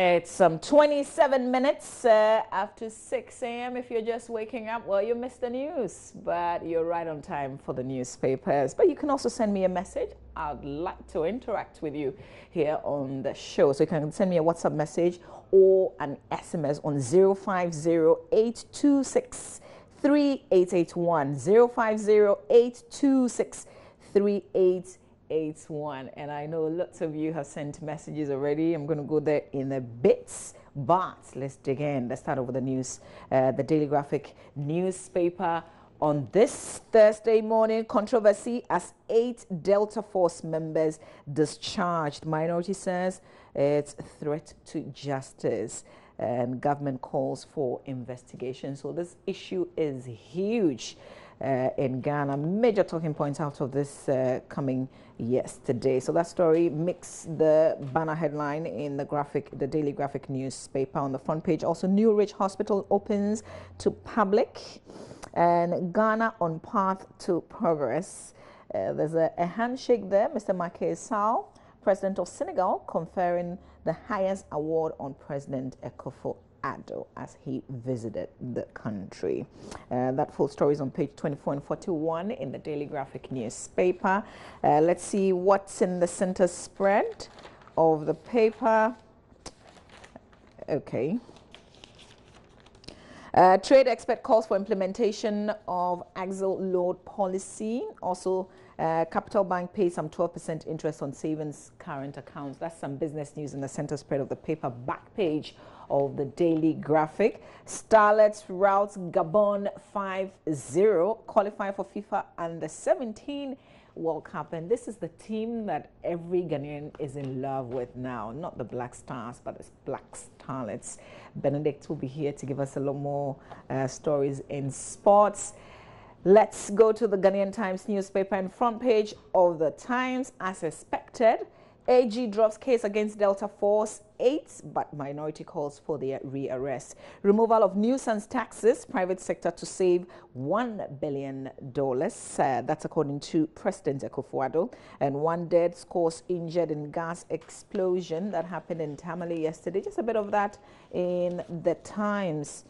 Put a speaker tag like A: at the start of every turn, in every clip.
A: It's 27 minutes after 6 a.m. If you're just waking up, well, you missed the news, but you're right on time for the newspapers. But you can also send me a message. I'd like to interact with you here on the show. So you can send me a WhatsApp message or an SMS on 050-826-3881. 050-826-3881. And I know lots of you have sent messages already. I'm going to go there in a bit, but let's dig in. Let's start over the news. The Daily Graphic newspaper on this Thursday morning: controversy as 8 Delta Force members discharged. Minority says it's a threat to justice, and government calls for investigation. So this issue is huge in Ghana. Major talking points out of this coming yesterday. So that story makes the banner headline in the Daily Graphic newspaper on the front page. Also, New Ridge Hospital opens to public, and Ghana on path to progress. There's a handshake there. Mr. Macky Sall, President of Senegal, conferring the highest award on President Akufo-Addo as he visited the country. That full story is on page 24 and 41 in the Daily Graphic newspaper. Let's see what's in the center spread of the paper. Okay. Trade expert calls for implementation of axle load policy. Also, Capital Bank pays some 12% interest on savings current accounts. That's some business news in the center spread of the paper back page of the Daily Graphic. Starlets rout Gabon 5-0, qualify for FIFA Under-17 World Cup. And this is the team that every Ghanaian is in love with now. Not the Black Stars, but the Black Starlets. Benedict will be here to give us a lot more stories in sports. Let's go to the Ghanaian Times newspaper and front page of the Times. As expected, AG drops case against Delta Force 8, but minority calls for their rearrest. Removal of nuisance taxes, private sector to save $1 billion. That's according to President Akufo-Addo. And 1 dead, scores injured in gas explosion that happened in Tamale yesterday. Just a bit of that in the Times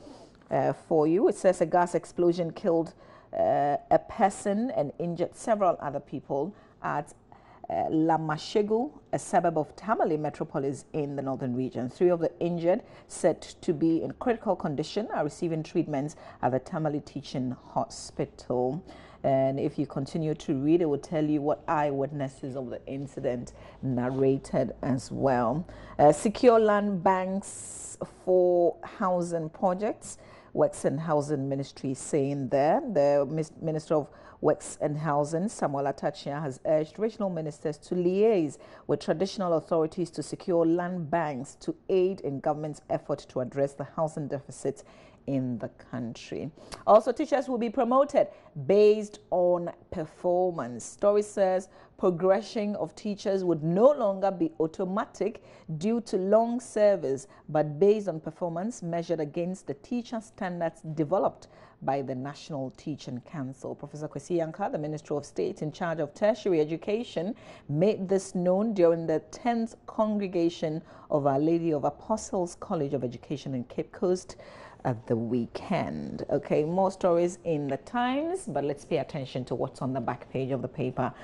A: for you. It says a gas explosion killed a person and injured several other people at Lamashegu, a suburb of Tamale metropolis in the northern region. 3 of the injured, said to be in critical condition, are receiving treatments at the Tamale Teaching Hospital. And if you continue to read, it will tell you what eyewitnesses of the incident narrated as well. Secure land banks for housing projects. Works and Housing Ministry saying there. The Minister of Works and Housing, Samuel Atachia, has urged regional ministers to liaise with traditional authorities to secure land banks to aid in government's effort to address the housing deficit in the country. Also, teachers will be promoted based on performance. Story says progression of teachers would no longer be automatic due to long service, but based on performance measured against the teacher standards developed by the National Teaching Council. Professor Kwesi Yankah, the Minister of State in charge of tertiary education, made this known during the 10th congregation of Our Lady of Apostles College of Education in Cape Coast at the weekend. Okay, more stories in the Times, but let's pay attention to what's on the back page of the paper.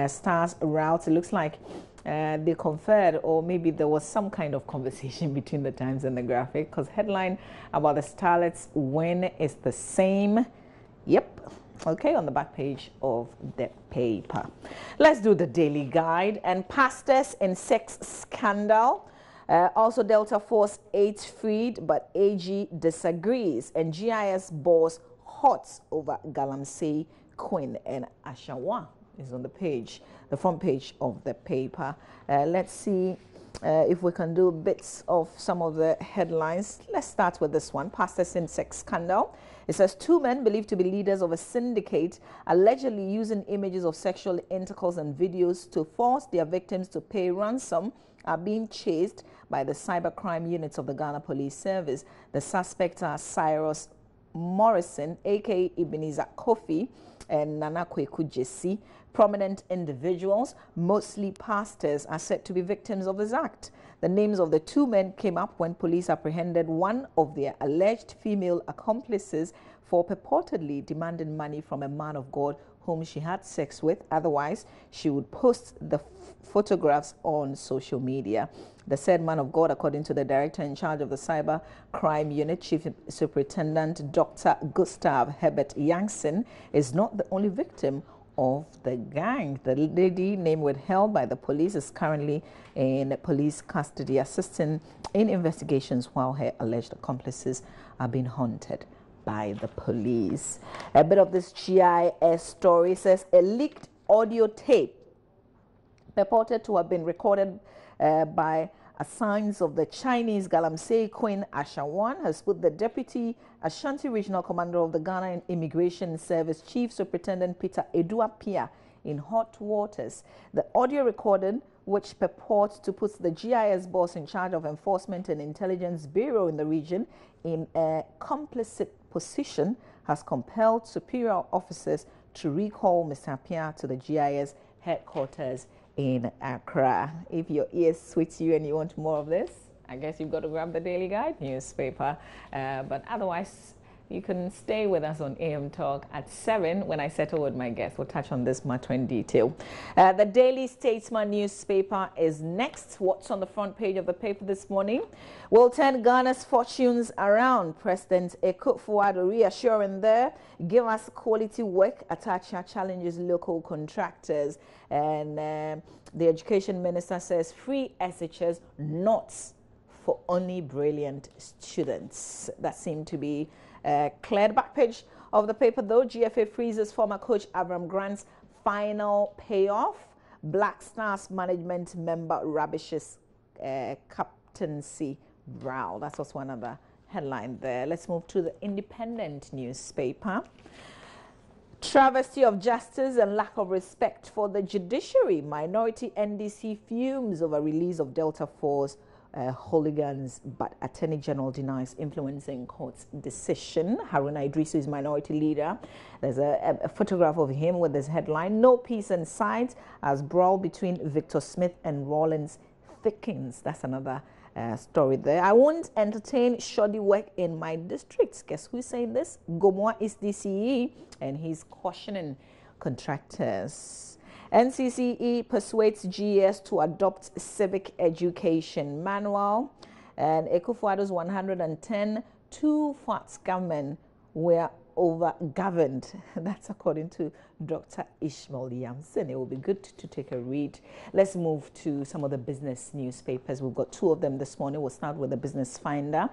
A: Stars route. It looks like they conferred, or maybe there was some kind of conversation between the Times and the Graphic, because headline about the Starlets win is the same. Yep. Okay, on the back page of the paper. Let's do the Daily Guide. And pastors in sex scandal. Also, Delta Force 8 freed, but AG disagrees. And GIS boss hot over Galamsey, Queen, and Ashawa is on the page, the front page of the paper. Let's see if we can do bits of some of the headlines. Let's start with this one. Pastors in sex scandal. It says 2 men believed to be leaders of a syndicate allegedly using images of sexual intercourse and videos to force their victims to pay ransom are being chased by the cybercrime units of the Ghana Police Service. The suspects are Cyrus Morrison, aka Ebenezer Kofi, and Nana Kweku Jesse. Prominent individuals, mostly pastors, are said to be victims of this act. The names of the two men came up when police apprehended one of their alleged female accomplices for purportedly demanding money from a man of God whom she had sex with. Otherwise, she would post the photographs on social media. The said man of God, according to the director in charge of the Cyber Crime Unit, Chief Superintendent Dr. Gustav Herbert Janssen, is not the only victim of the gang. The lady, name withheld by the police, is currently in police custody, assisting in investigations while her alleged accomplices are being hunted by the police. A bit of this GIS story says a leaked audio tape purported to have been recorded by assigns of the Chinese Galamsey Queen Ashawan has put the Deputy Ashanti Regional Commander of the Ghana Immigration Service, Chief Superintendent Peter Eduapia, in hot waters. The audio recording, which purports to put the GIS boss in charge of Enforcement and Intelligence Bureau in the region in a complicit position, has compelled superior officers to recall Mr. Apia to the GIS headquarters in Accra. If your ears switch you and you want more of this, I guess you've got to grab the Daily Guide newspaper. But otherwise, you can stay with us on AM Talk at 7 when I settle with my guest. We'll touch on this matter in detail. The Daily Statesman newspaper is next. What's on the front page of the paper this morning? Will turn Ghana's fortunes around. President Akufo-Addo reassuring there. Give us quality work. Atacha challenges local contractors. And the Education Minister says free SHS not for only brilliant students. That seemed to be cleared. Back page of the paper though, GFA freezes former coach Avram Grant's final payoff. Black Stars management member rubbishes captaincy brow. That's what's one other headline there. Let's move to the Independent newspaper. Travesty of justice and lack of respect for the judiciary. Minority NDC fumes over release of Delta Force hooligans, but Attorney General denies influencing court's decision. Haruna Idrisu is minority leader. There's a photograph of him with this headline, "No peace in sight as brawl between Victor Smith and Rawlings thickens." That's another story there. I won't entertain shoddy work in my district. Guess who's saying this? Gomoa is DCE, and he's cautioning contractors. NCCE persuades GS to adopt civic education manual, and Akufo-Addo's 110 two-parts government were over-governed. That's according to Dr. Ishmael Yamson. It will be good to take a read. Let's move to some of the business newspapers. We've got two of them this morning. We'll start with the Business Finder.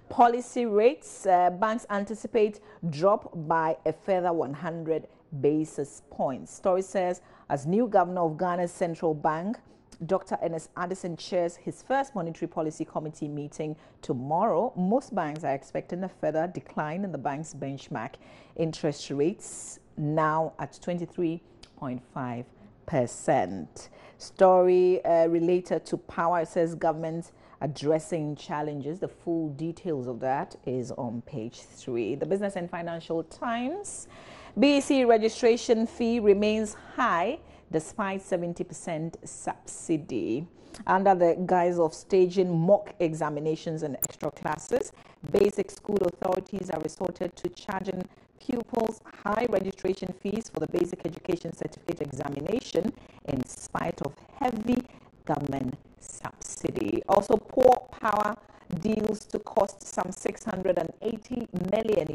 A: Policy rates, banks anticipate drop by a further 100 basis points. Story says, as new governor of Ghana's central bank, Dr. Ernest Addison chairs his first monetary policy committee meeting tomorrow. Most banks are expecting a further decline in the bank's benchmark interest rates, now at 23.5%. Story related to power. It says government addressing challenges. The full details of that is on page 3. The Business and Financial Times. BEC registration fee remains high despite 70% subsidy. Under the guise of staging mock examinations and extra classes, basic school authorities are resorted to charging pupils high registration fees for the basic education certificate examination in spite of heavy government subsidy. Also, poor power deals to cost some $680 million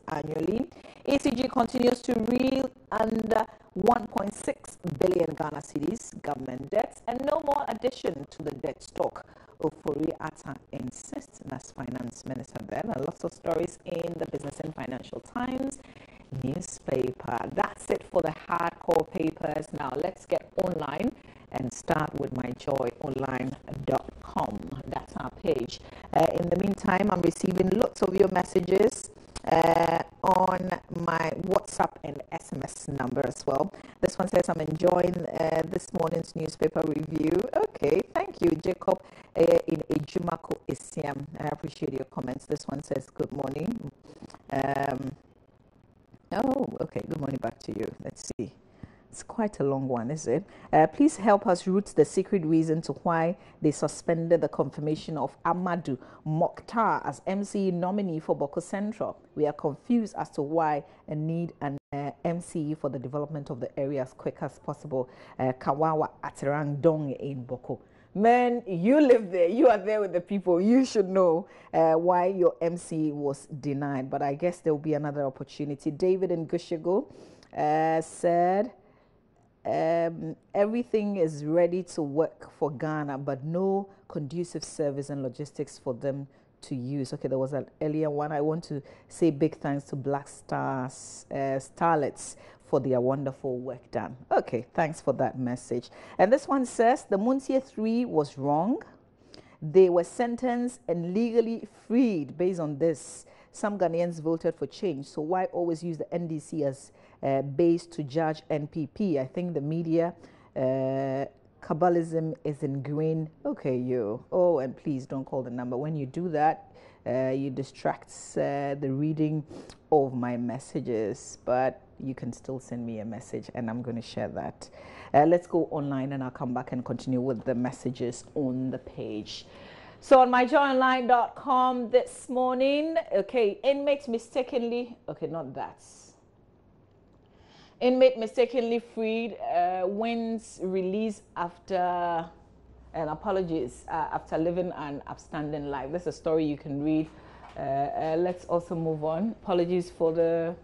A: annually. ECG continues to reel under 1.6 billion Ghana cedis government debts, and no more addition to the debt stock. Ofori Atta insists. That's Finance Minister then. And lots of stories in the Business and Financial Times newspaper. That's it for the hardcore papers. Now let's get online and start with myjoyonline.com. That's our page. In the meantime, I'm receiving lots of your messages on my WhatsApp and SMS number as well. This one says, I'm enjoying this morning's newspaper review. Okay, thank you, Jacob in Ejumako Isiam. I appreciate your comments. This one says, good morning. Oh, okay, good morning back to you. Let's see. It's quite a long one, is it? Please help us root the secret reason to why they suspended the confirmation of Amadou Mokhtar as MCE nominee for Boko Central. We are confused as to why a need an MCE for the development of the area as quick as possible. Kawawa Aterang Dong in Boko. Man, you live there. You are there with the people. You should know why your MCE was denied. But I guess there will be another opportunity. David in Gushigo said, everything is ready to work for Ghana, but no conducive service and logistics for them to use. Okay, there was an earlier one. I want to say big thanks to Black Stars, Starlets for their wonderful work done. Okay, thanks for that message. And this one says, the Muncie 3 was wrong. They were sentenced and legally freed based on this. Some Ghanaians voted for change, so why always use the NDC as base to judge NPP? I think the media Kabbalism is ingrained. Okay, you. Oh, and please don't call the number. When you do that, you distract the reading of my messages, but you can still send me a message and I'm going to share that. Let's go online and I'll come back and continue with the messages on the page. So on myjoyonline.com this morning, okay, inmate mistakenly, okay, not that. Inmate mistakenly freed, wins release after, and apologies, after living an upstanding life. This is a story you can read. Let's also move on. Apologies for the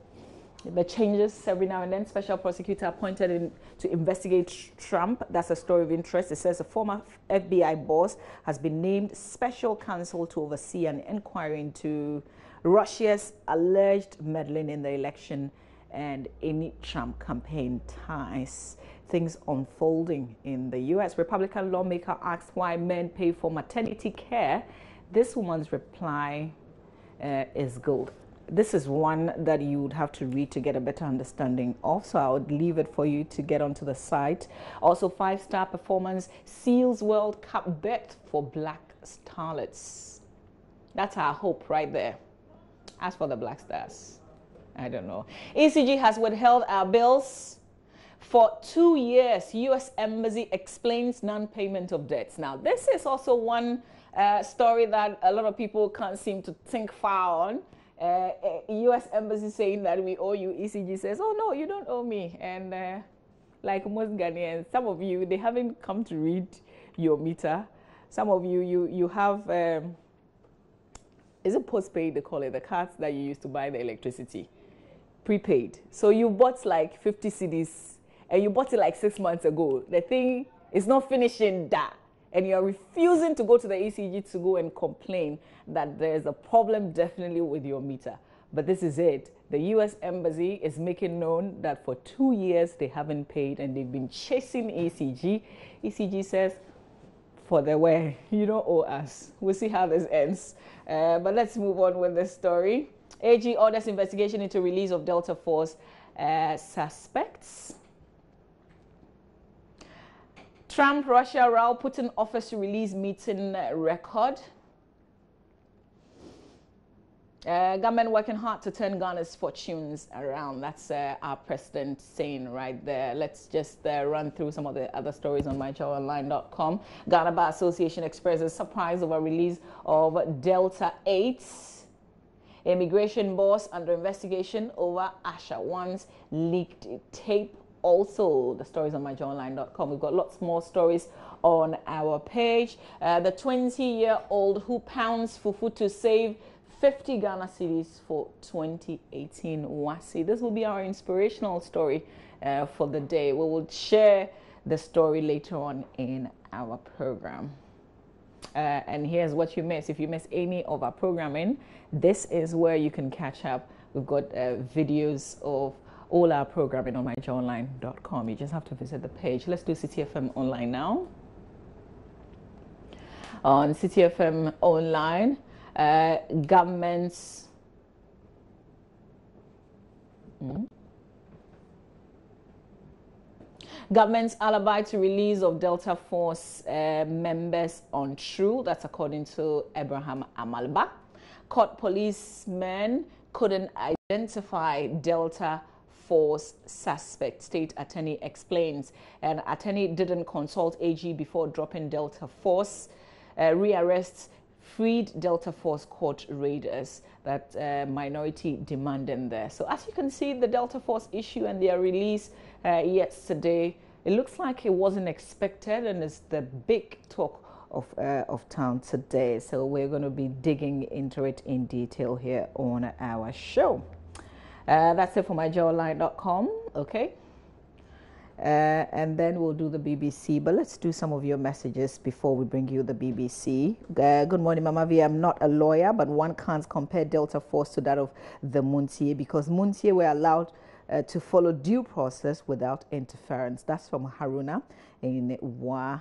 A: changes every now and then. Special prosecutor appointed to investigate Trump. That's a story of interest. It says a former FBI boss has been named special counsel to oversee an inquiry into Russia's alleged meddling in the election and any Trump campaign ties. Things unfolding in the U.S. Republican lawmaker asked why men pay for maternity care. This woman's reply is gold. This is one that you would have to read to get a better understanding of, so I would leave it for you to get onto the site. Also, 5-star performance seals World Cup bet for Black Starlets. That's our hope right there. As for the Black Stars, I don't know. ECG has withheld our bills for 2 years. U.S. Embassy explains non-payment of debts. Now, this is also one story that a lot of people can't seem to think far on. U.S. Embassy saying that we owe you. ECG says, oh, no, you don't owe me. And like most Ghanaians, some of you, they haven't come to read your meter. Some of you, you have, is it postpaid, they call it, the cards that you use to buy the electricity? Prepaid. So you bought like 50 CDs and you bought it like 6 months ago. The thing is not finishing that. And you're refusing to go to the ECG to go and complain that there's a problem definitely with your meter. But this is it. The U.S. Embassy is making known that for 2 years they haven't paid and they've been chasing ECG. ECG says, for the way, you don't owe us. We'll see how this ends. But let's move on with the story. AG orders investigation into release of Delta Force suspects. Trump, Russia row, Putin offers to release meeting record. Government working hard to turn Ghana's fortunes around. That's our president saying right there. Let's just run through some of the other stories on myjoyonline.com. Ghana Bar Association expresses surprise over release of Delta 8. Immigration boss under investigation over Asha One's leaked tape. Also, the stories on myjoyonline.com. We've got lots more stories on our page. The 20-year-old who pounds fufu to save 50 Ghana cedis for 2018 Wasi. This will be our inspirational story for the day. We will share the story later on in our program. And here's what you miss. If you miss any of our programming, this is where you can catch up. We've got videos of all our programming on myjoyonline.com. You just have to visit the page. Let's do CTFM Online now. On CTFM Online, government's government's alibi to release of Delta Force members untrue. That's according to Abraham Amalba. Court policemen couldn't identify Delta Force suspect, state attorney explains. And attorney didn't consult AG before dropping Delta Force. Rearrests freed Delta Force court raiders, that minority demanding there. So as you can see, the Delta Force issue and their release yesterday, it looks like it wasn't expected, and it's the big talk of town today. So we're going to be digging into it in detail here on our show. That's it for myjawline.com. Okay. And then we'll do the BBC, but let's do some of your messages before we bring you the BBC. Good morning, Mama V. I'm not a lawyer, but one can't compare Delta Force to that of the Muntie, because Muntie were allowed to follow due process without interference. That's from Haruna in Wa.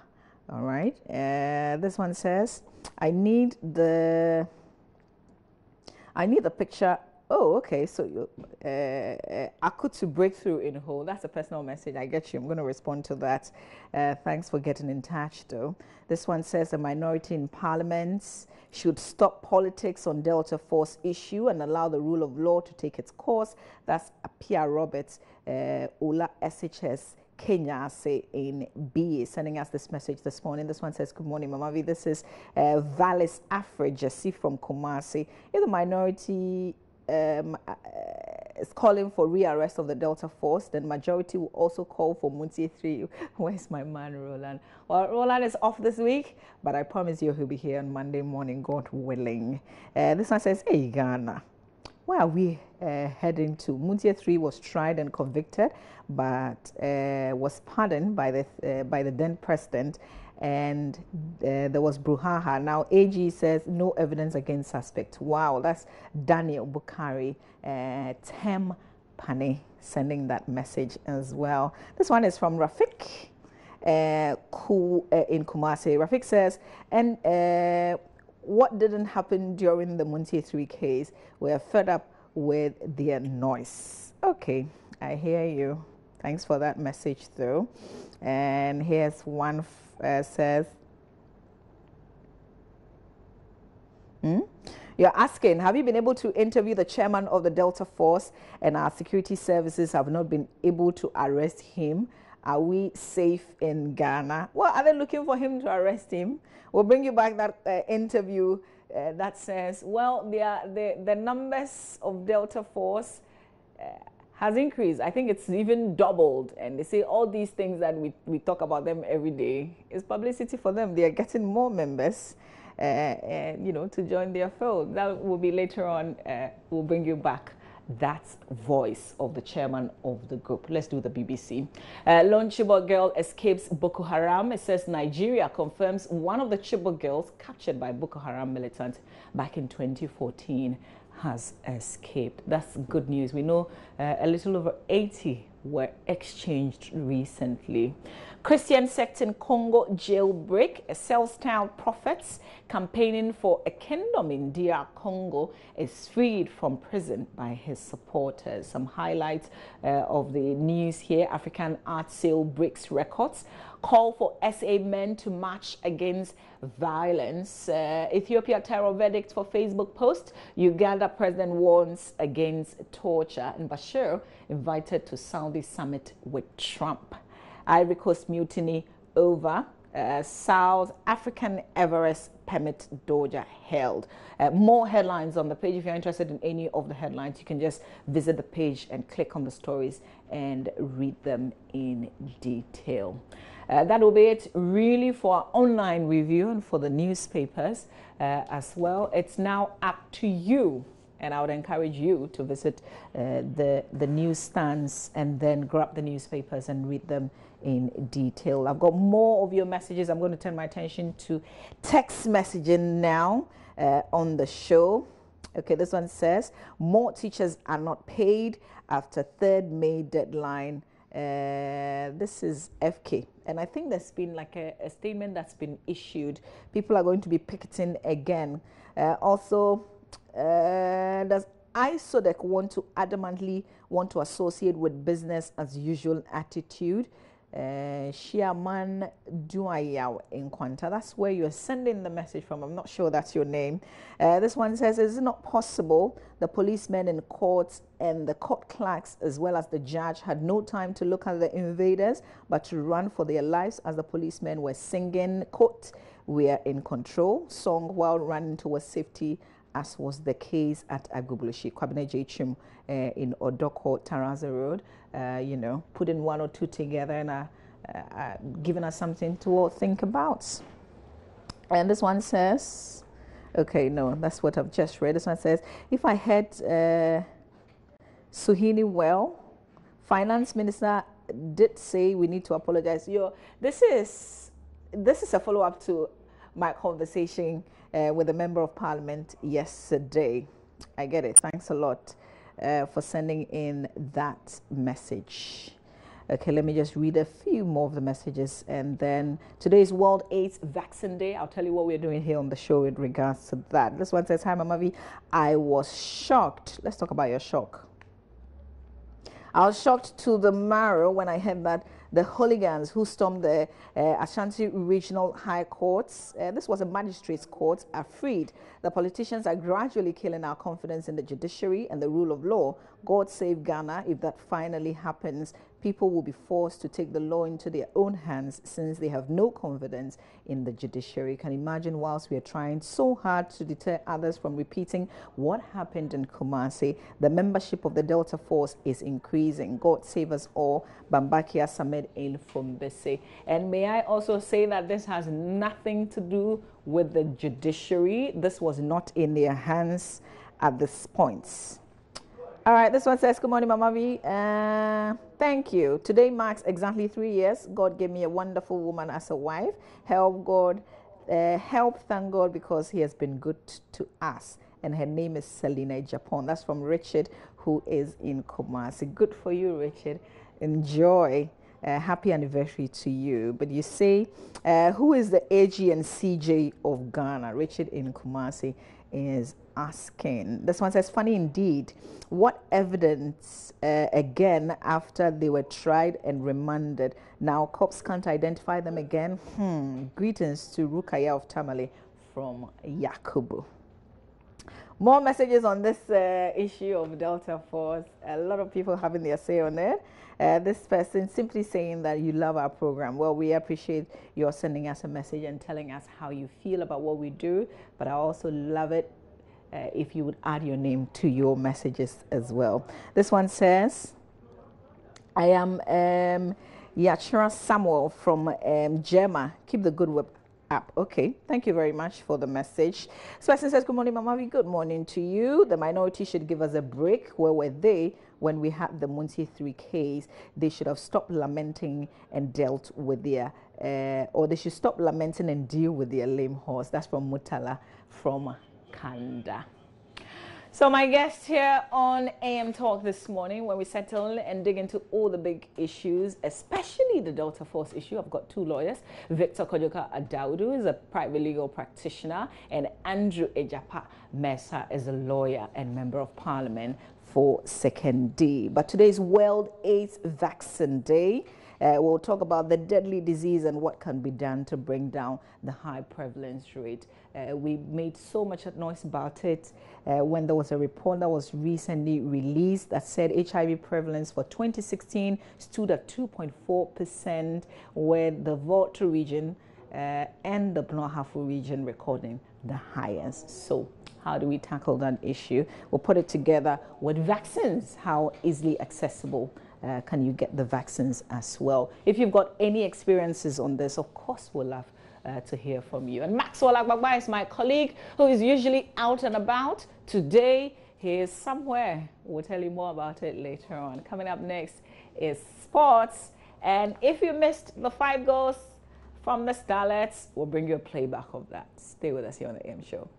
A: All right. This one says, I need the picture. Oh, okay. So Akutu breakthrough in whole. That's a personal message. I get you. I'm going to respond to that. Thanks for getting in touch, though. This one says the minority in parliament should stop politics on Delta Force issue and allow the rule of law to take its course. That's Apia Roberts, Ola SHS. Kenya say in B, sending us this message this morning. This one says, good morning, Mama V. This is Valis Afre Jesse from Kumasi. If the minority is calling for rearrest of the Delta Force, then majority will also call for Muntie 3. Where's my man, Roland? Well, Roland is off this week, but I promise you he'll be here on Monday morning, God willing. This one says, hey, Ghana, where are we heading to? Muntie 3 was tried and convicted, but was pardoned by the then president, and there was brouhaha. Now AG says no evidence against suspect. Wow, that's Daniel Bukari, Tem Pane, sending that message as well. This one is from Rafik in Kumasi. Rafik says, and what didn't happen during the Muntie 3 case? We're fed up with their noise. Okay, I hear you. Thanks for that message, though. And here's one says, you're asking, have you been able to interview the chairman of the Delta Force, and our security services have not been able to arrest him? Are we safe in Ghana? Well, are they looking for him to arrest him? We'll bring you back that interview that says, well, the numbers of Delta Force has increased. I think it's even doubled. And they say all these things that we talk about them every day is publicity for them. They are getting more members, to join their fold. That will be later on. We'll bring you back that voice of the chairman of the group. Let's do the BBC. Lone Chibok girl escapes Boko Haram. It says Nigeria confirms one of the Chibok girls captured by Boko Haram militants back in 2014 has escaped. That's good news. We know a little over 80 were exchanged recently. Christian sect in Congo jailbreak. Self-styled prophets campaigning for a kingdom in DR Congo is freed from prison by his supporters. Some highlights of the news here. African art sale breaks records. Call for SA men to march against violence. Ethiopia terror verdict for Facebook post. Uganda president warns against torture. And Bashir invited to Saudi summit with Trump. Ivory Coast mutiny over. South African Everest permit doja held. More headlines on the page. If you're interested in any of the headlines, you can just visit the page and click on the stories and read them in detail. That will be it really for our online review and for the newspapers as well. It's now up to you, and I would encourage you to visit the newsstands and then grab the newspapers and read them in detail. I've got more of your messages. I'm going to turn my attention to text messaging now on the show. Okay, this one says, more teachers are not paid after 3rd May deadline. This is FK. And I think there's been like a statement that's been issued. People are going to be picketing again. Also, does ISODEC want to adamantly associate with business as usual attitude? Shiaman Duayaw in Quanta. That's where you're sending the message from. I'm not sure that's your name. This one says, is it not possible the policemen in courts and the court clerks as well as the judge had no time to look at the invaders but to run for their lives as the policemen were singing, quote, "We are in control" song while running towards safety, as was the case at Agublushi, Kwabena Jchim in Odoko, Taraza Road. You know, putting one or two together and giving us something to think about. And this one says, okay, no, that's what I've just read. This one says, if I heard Suhini well, Finance Minister did say we need to apologize. This is a follow-up to my conversation with a member of parliament yesterday. I get it. Thanks a lot for sending in that message. Okay, let me just read a few more of the messages, and then today is World AIDS Vaccine Day. I'll tell you what we're doing here on the show in regards to that. This one says, hi Mama V, I was shocked. Let's talk about your shock. I was shocked to the marrow when I heard that the hooligans who stormed the Ashanti Regional High Courts, this was a magistrate's court, are freed. The politicians are gradually killing our confidence in the judiciary and the rule of law. God save Ghana. If that finally happens, people will be forced to take the law into their own hands since they have no confidence in the judiciary. You can imagine, whilst we are trying so hard to deter others from repeating what happened in Kumasi, the membership of the Delta Force is increasing. God save us all. Bambakia Samed in Fumbese. And may I also say that this has nothing to do with the judiciary. This was not in their hands at this point. All right, this one says, good morning, Mama V. Thank you. Today marks exactly 3 years. God gave me a wonderful woman as a wife. Thank God, because he has been good to us. And her name is Selena Japan. That's from Richard, who is in Kumasi. Good for you, Richard. Enjoy. Happy anniversary to you. But you say, who is the AG and CJ of Ghana? Richard in Kumasi is asking. This one says, funny indeed. What evidence again after they were tried and remanded? Now cops can't identify them again. Greetings to Rukaya of Tamale from Yakubu. More messages on this issue of Delta Force. A lot of people having their say on it. This person simply saying that you love our program. Well, we appreciate your sending us a message and telling us how you feel about what we do. But I also love it if you would add your name to your messages as well. This one says, I am Yachira Samuel from Gemma. Keep the good work up. Okay, thank you very much for the message. This person says, good morning, Mama V. Good morning to you. The minority should give us a break. Where were they when we had the Muncie 3 case? They should have stopped lamenting and dealt with their, or they should stop lamenting and deal with their lame horse. That's from Mutala from Kanda. So my guest here on AM Talk this morning, when we settle and dig into all the big issues, especially the Delta Force issue, I've got two lawyers. Victor Kojoka Adaudu is a private legal practitioner, and Andrew Ejapa Mesa is a lawyer and member of parliament for 2nd D. But today is World AIDS Vaccine Day. We'll talk about the deadly disease and what can be done to bring down the high prevalence rate. We made so much noise about it when there was a report that was recently released that said HIV prevalence for 2016 stood at 2.4%, with the Volta region and the Bnohafu region recording the highest. So how do we tackle that issue? We'll put it together with vaccines. How easily accessible can you get the vaccines as well? If you've got any experiences on this, of course, we'll love to hear from you. And Maxwell Agbagba is my colleague who is usually out and about. Today, he is somewhere. We'll tell you more about it later on. Coming up next is sports. And if you missed the 5 goals from the Starlets, we'll bring you a playback of that. Stay with us here on the AM Show.